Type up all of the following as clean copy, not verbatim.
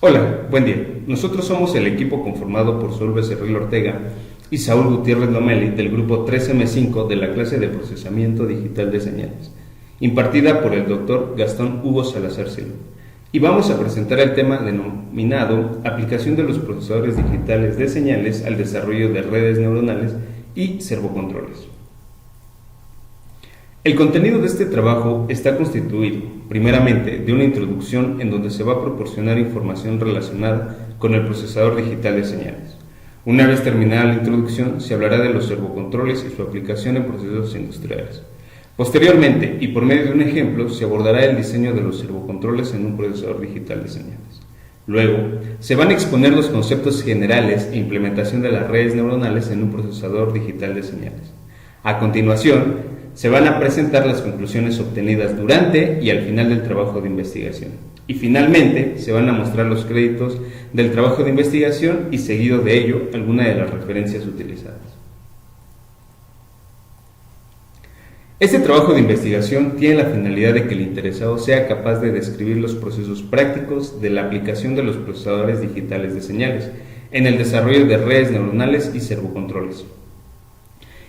Hola, buen día. Nosotros somos el equipo conformado por Saúl Becerril Ortega y Saúl Gutiérrez Lomeli del grupo 3M5 de la clase de Procesamiento Digital de Señales, impartida por el doctor Gastón Hugo Salazar Silva. Y vamos a presentar el tema denominado Aplicación de los procesadores digitales de señales al desarrollo de redes neuronales y servocontroles. El contenido de este trabajo está constituido, primeramente, de una introducción en donde se va a proporcionar información relacionada con el procesador digital de señales. Una vez terminada la introducción, se hablará de los servocontroles y su aplicación en procesos industriales. Posteriormente, y por medio de un ejemplo, se abordará el diseño de los servocontroles en un procesador digital de señales. Luego, se van a exponer los conceptos generales e implementación de las redes neuronales en un procesador digital de señales. A continuación, se van a presentar las conclusiones obtenidas durante y al final del trabajo de investigación. Y finalmente, se van a mostrar los créditos del trabajo de investigación y seguido de ello, alguna de las referencias utilizadas. Este trabajo de investigación tiene la finalidad de que el interesado sea capaz de describir los procesos prácticos de la aplicación de los procesadores digitales de señales en el desarrollo de redes neuronales y servocontroles.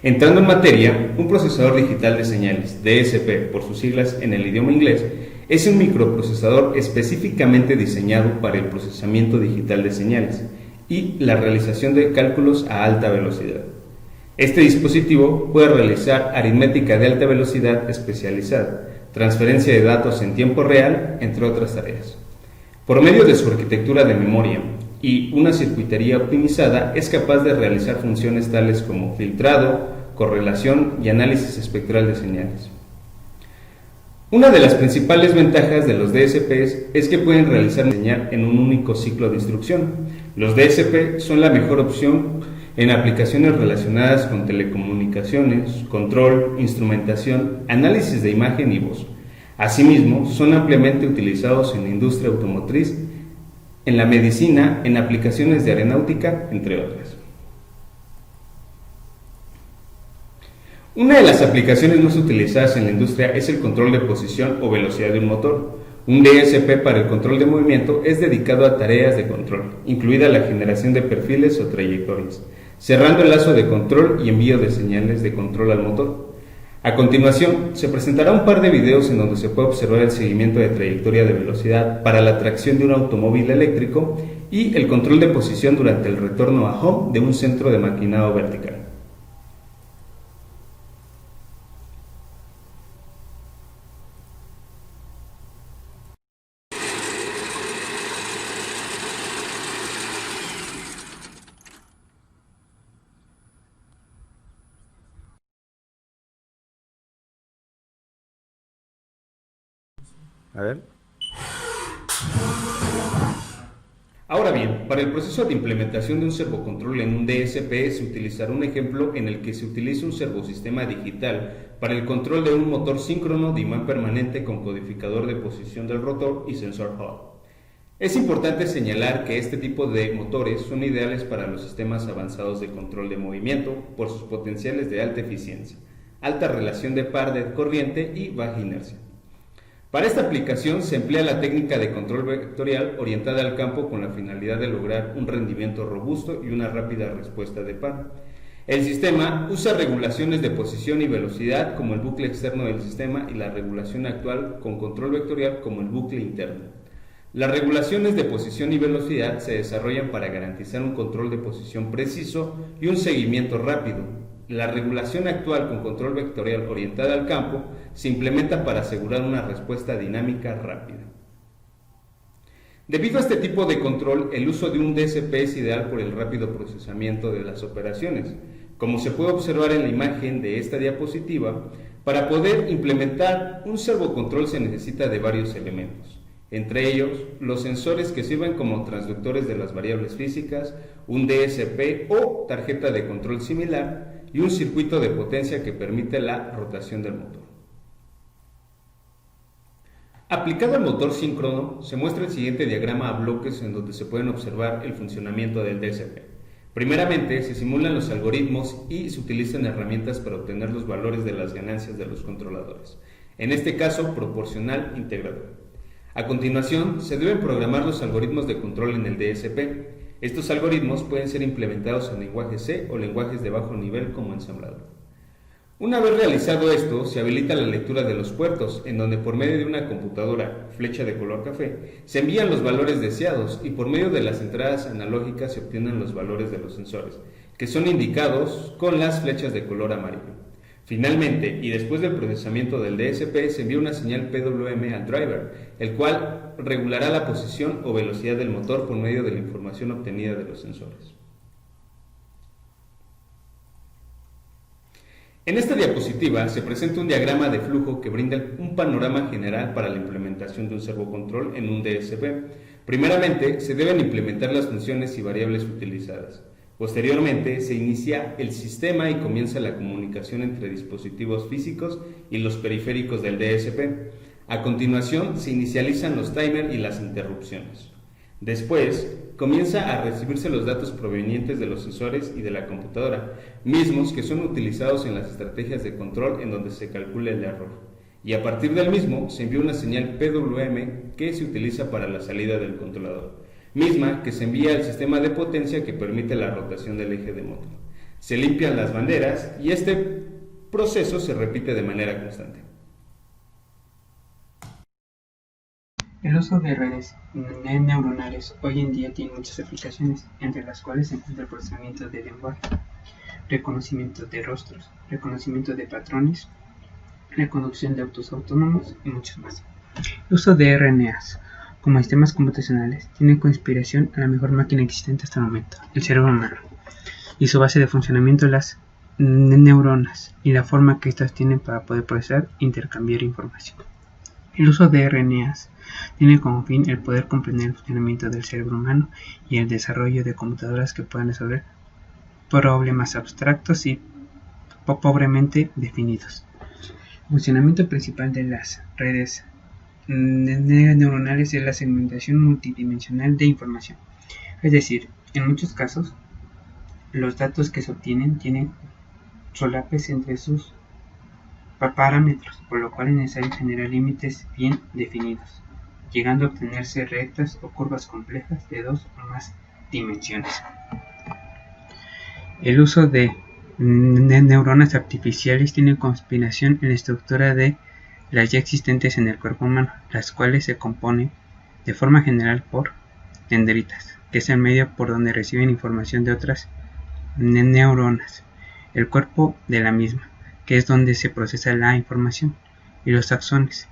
Entrando en materia, un procesador digital de señales, DSP por sus siglas en el idioma inglés, es un microprocesador específicamente diseñado para el procesamiento digital de señales y la realización de cálculos a alta velocidad. Este dispositivo puede realizar aritmética de alta velocidad especializada, transferencia de datos en tiempo real, entre otras tareas. Por medio de su arquitectura de memoria y una circuitería optimizada, es capaz de realizar funciones tales como filtrado, correlación y análisis espectral de señales. Una de las principales ventajas de los DSPs es que pueden realizar señal en un único ciclo de instrucción. Los DSP son la mejor opción en aplicaciones relacionadas con telecomunicaciones, control, instrumentación, análisis de imagen y voz. Asimismo, son ampliamente utilizados en la industria automotriz, en la medicina, en aplicaciones de aeronáutica, entre otras. Una de las aplicaciones más utilizadas en la industria es el control de posición o velocidad de un motor. Un DSP para el control de movimiento es dedicado a tareas de control, incluida la generación de perfiles o trayectorias, cerrando el lazo de control y envío de señales de control al motor. A continuación, se presentará un par de videos en donde se puede observar el seguimiento de trayectoria de velocidad para la tracción de un automóvil eléctrico y el control de posición durante el retorno a home de un centro de maquinado vertical. A ver. Ahora bien, para el proceso de implementación de un servocontrol en un DSP se utilizará un ejemplo en el que se utiliza un servosistema digital para el control de un motor síncrono de imán permanente con codificador de posición del rotor y sensor Hall. Es importante señalar que este tipo de motores son ideales para los sistemas avanzados de control de movimiento por sus potenciales de alta eficiencia, alta relación de par de corriente y baja inercia. Para esta aplicación se emplea la técnica de control vectorial orientada al campo con la finalidad de lograr un rendimiento robusto y una rápida respuesta de par. El sistema usa regulaciones de posición y velocidad como el bucle externo del sistema y la regulación actual con control vectorial como el bucle interno. Las regulaciones de posición y velocidad se desarrollan para garantizar un control de posición preciso y un seguimiento rápido. La regulación actual con control vectorial orientada al campo se implementa para asegurar una respuesta dinámica rápida. Debido a este tipo de control, el uso de un DSP es ideal por el rápido procesamiento de las operaciones. Como se puede observar en la imagen de esta diapositiva, para poder implementar un servocontrol se necesita de varios elementos. Entre ellos, los sensores que sirven como transductores de las variables físicas, un DSP o tarjeta de control similar, y un circuito de potencia que permite la rotación del motor. Aplicado al motor síncrono, se muestra el siguiente diagrama a bloques en donde se pueden observar el funcionamiento del DSP. Primeramente, se simulan los algoritmos y se utilizan herramientas para obtener los valores de las ganancias de los controladores, en este caso proporcional integrador. A continuación, se deben programar los algoritmos de control en el DSP. Estos algoritmos pueden ser implementados en lenguaje C o lenguajes de bajo nivel como ensamblador. Una vez realizado esto, se habilita la lectura de los puertos, en donde por medio de una computadora, flecha de color café, se envían los valores deseados y por medio de las entradas analógicas se obtienen los valores de los sensores, que son indicados con las flechas de color amarillo. Finalmente, y después del procesamiento del DSP, se envía una señal PWM al driver, el cual regulará la posición o velocidad del motor por medio de la información obtenida de los sensores. En esta diapositiva se presenta un diagrama de flujo que brinda un panorama general para la implementación de un servocontrol en un DSP. Primeramente, se deben implementar las funciones y variables utilizadas. Posteriormente, se inicia el sistema y comienza la comunicación entre dispositivos físicos y los periféricos del DSP. A continuación, se inicializan los timers y las interrupciones. Después, comienza a recibirse los datos provenientes de los sensores y de la computadora, mismos que son utilizados en las estrategias de control en donde se calcula el error. Y a partir del mismo, se envía una señal PWM que se utiliza para la salida del controlador, misma que se envía al sistema de potencia que permite la rotación del eje de motor. Se limpian las banderas y este proceso se repite de manera constante. El uso de redes neuronales hoy en día tiene muchas aplicaciones, entre las cuales se encuentra el procesamiento de lenguaje, reconocimiento de rostros, reconocimiento de patrones, reconducción de autos autónomos y muchos más. El uso de RNAs como sistemas computacionales tiene como inspiración a la mejor máquina existente hasta el momento, el cerebro humano, y su base de funcionamiento las neuronas y la forma que éstas tienen para poder procesar e intercambiar información. El uso de RNAs tiene como fin el poder comprender el funcionamiento del cerebro humano y el desarrollo de computadoras que puedan resolver problemas abstractos y pobremente definidos. El funcionamiento principal de las redes neuronales es la segmentación multidimensional de información. Es decir, en muchos casos, los datos que se obtienen tienen solapes entre sus parámetros, por lo cual es necesario generar límites bien definidos, llegando a obtenerse rectas o curvas complejas de 2 o más dimensiones. El uso de neuronas artificiales tiene como inspiración en la estructura de las ya existentes en el cuerpo humano, las cuales se componen de forma general por dendritas, que es el medio por donde reciben información de otras neuronas, el cuerpo de la misma, que es donde se procesa la información, y los axones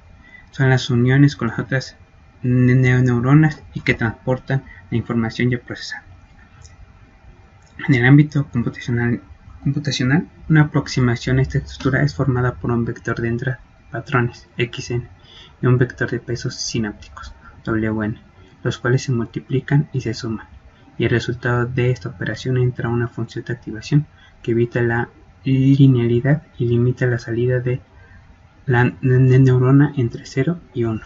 son las uniones con las otras neuronas y que transportan la información ya procesada. En el ámbito computacional, una aproximación a esta estructura es formada por un vector de entrada, patrones, xn, y un vector de pesos sinápticos, wn, los cuales se multiplican y se suman, y el resultado de esta operación entra a una función de activación que evita la linealidad y limita la salida de la neurona entre 0 y 1.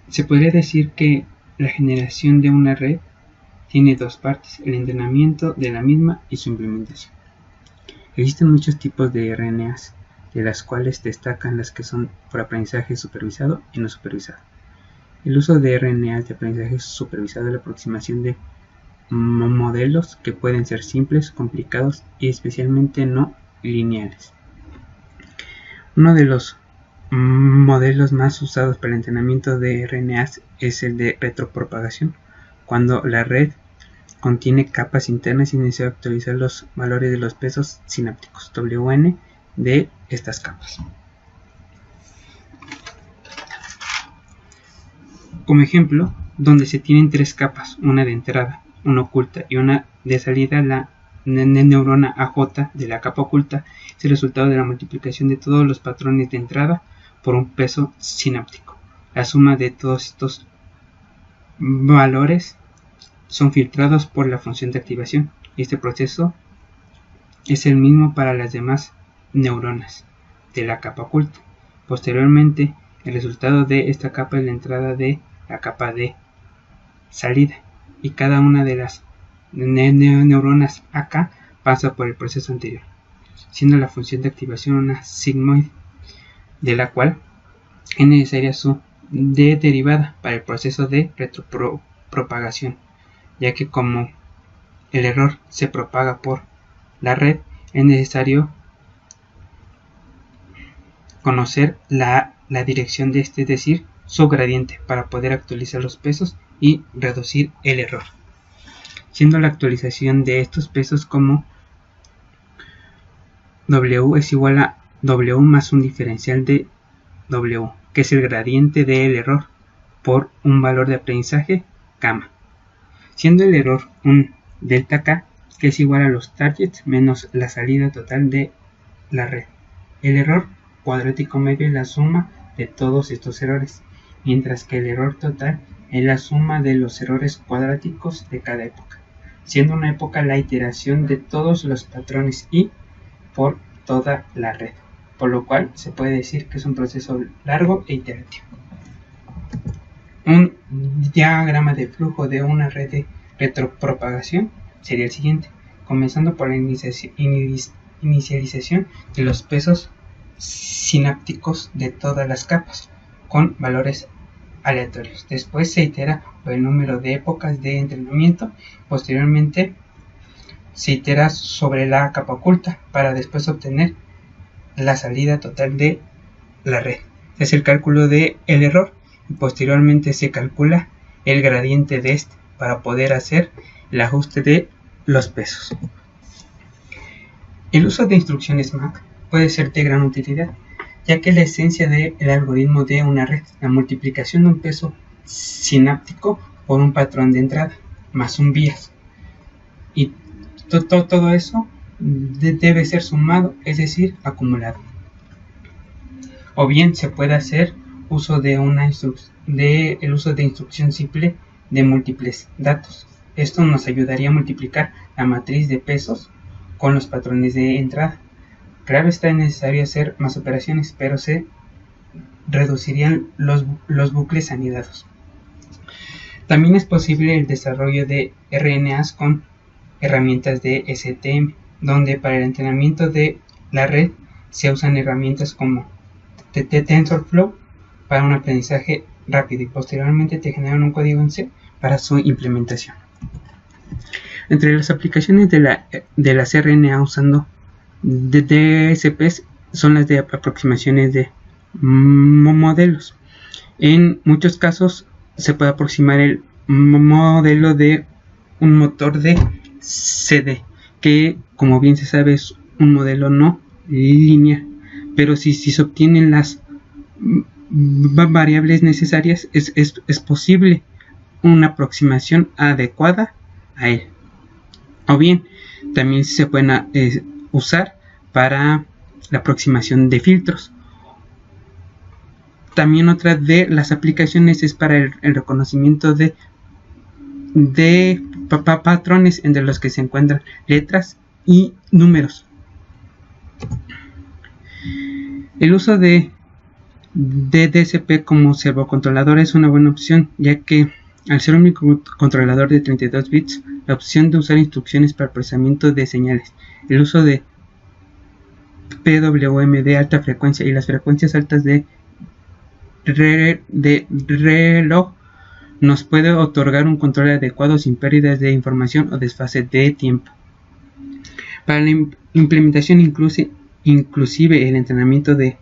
Se podría decir que la generación de una red tiene dos partes, el entrenamiento de la misma y su implementación. Existen muchos tipos de RNAs, de las cuales destacan las que son por aprendizaje supervisado y no supervisado. El uso de RNAs de aprendizaje supervisado es la aproximación de modelos que pueden ser simples, complicados y especialmente no lineales. Uno de los modelos más usados para el entrenamiento de RNAs es el de retropropagación, cuando la red contiene capas internas y es necesario actualizar los valores de los pesos sinápticos wn de estas capas. Como ejemplo, donde se tienen tres capas, una de entrada, una oculta y una de salida, la neurona AJ de la capa oculta es el resultado de la multiplicación de todos los patrones de entrada por un peso sináptico. La suma de todos estos valores son filtrados por la función de activación y este proceso es el mismo para las demás neuronas de la capa oculta. Posteriormente, el resultado de esta capa es la entrada de la capa de salida y cada una de las neuronas AK pasa por el proceso anterior, siendo la función de activación una sigmoide, de la cual es necesaria su derivada para el proceso de retropropagación, ya que como el error se propaga por la red, es necesario conocer la dirección de este, es decir, su gradiente, para poder actualizar los pesos y reducir el error, siendo la actualización de estos pesos como W es igual a W más un diferencial de W, que es el gradiente del error, por un valor de aprendizaje gamma, siendo el error un delta K, que es igual a los targets menos la salida total de la red. El error cuadrático medio es la suma de todos estos errores, mientras que el error total es la suma de los errores cuadráticos de cada época, siendo una época la iteración de todos los patrones y por toda la red, por lo cual se puede decir que es un proceso largo e iterativo. Un diagrama de flujo de una red de retropropagación sería el siguiente, comenzando por la inicialización de los pesos sinápticos de todas las capas con valores aleatorios. Después se itera por el número de épocas de entrenamiento. Posteriormente se itera sobre la capa oculta para después obtener la salida total de la red. Es el cálculo del error y posteriormente se calcula el gradiente de este para poder hacer el ajuste de los pesos. El uso de instrucciones MAC puede ser de gran utilidad, ya que la esencia del algoritmo de una red, la multiplicación de un peso sináptico por un patrón de entrada más un bias, y todo eso debe ser sumado, es decir, acumulado. O bien se puede hacer uso de el uso de instrucción simple de múltiples datos. Esto nos ayudaría a multiplicar la matriz de pesos con los patrones de entrada. Claro está, necesario hacer más operaciones, pero se reducirían los bucles anidados. También es posible el desarrollo de RNAs con herramientas de STM, donde para el entrenamiento de la red se usan herramientas como TensorFlow para un aprendizaje rápido y posteriormente te generan un código en C para su implementación. Entre las aplicaciones de las RNA usando DSPs son las de aproximaciones de modelos. En muchos casos se puede aproximar el modelo de un motor de CD, que como bien se sabe es un modelo no lineal, pero si se obtienen las variables necesarias es posible una aproximación adecuada a él. O bien también se pueden usar para la aproximación de filtros. También otra de las aplicaciones es para el reconocimiento de patrones entre los que se encuentran letras y números. El uso de DSP como servocontrolador es una buena opción, ya que al ser un microcontrolador de 32 bits, la opción de usar instrucciones para procesamiento de señales, el uso de PWM de alta frecuencia y las frecuencias altas de reloj nos puede otorgar un control adecuado sin pérdidas de información o desfase de tiempo. Para la implementación inclusive el entrenamiento de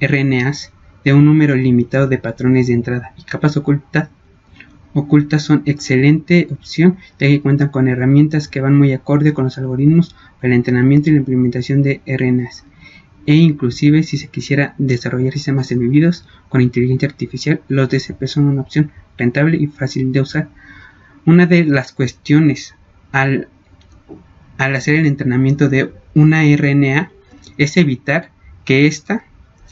RNAs de un número limitado de patrones de entrada y capas ocultas son excelente opción, ya que cuentan con herramientas que van muy acorde con los algoritmos para el entrenamiento y la implementación de RNAs. E inclusive si se quisiera desarrollar sistemas embebidos con inteligencia artificial, los DSP son una opción rentable y fácil de usar. Una de las cuestiones al hacer el entrenamiento de una RNA es evitar que ésta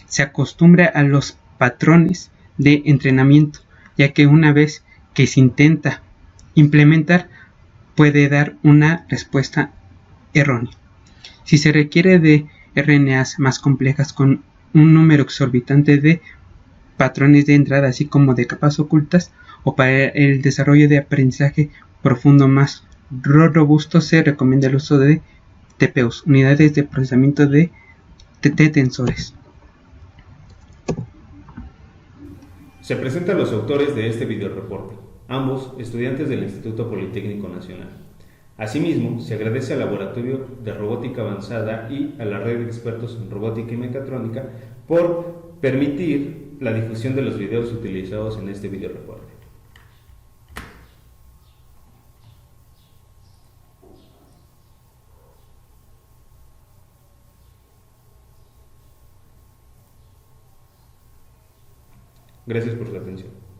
se acostumbre a los patrones de entrenamiento, ya que una vez que se intenta implementar puede dar una respuesta errónea. Si se requiere de RNAs más complejas con un número exorbitante de patrones de entrada, así como de capas ocultas, o para el desarrollo de aprendizaje profundo más robusto, se recomienda el uso de TPUs, unidades de procesamiento de tensores. Se presentan los autores de este videoreporte, ambos estudiantes del Instituto Politécnico Nacional. Asimismo, se agradece al Laboratorio de Robótica Avanzada y a la Red de Expertos en Robótica y Mecatrónica por permitir la difusión de los videos utilizados en este videoreporte. Gracias por su atención.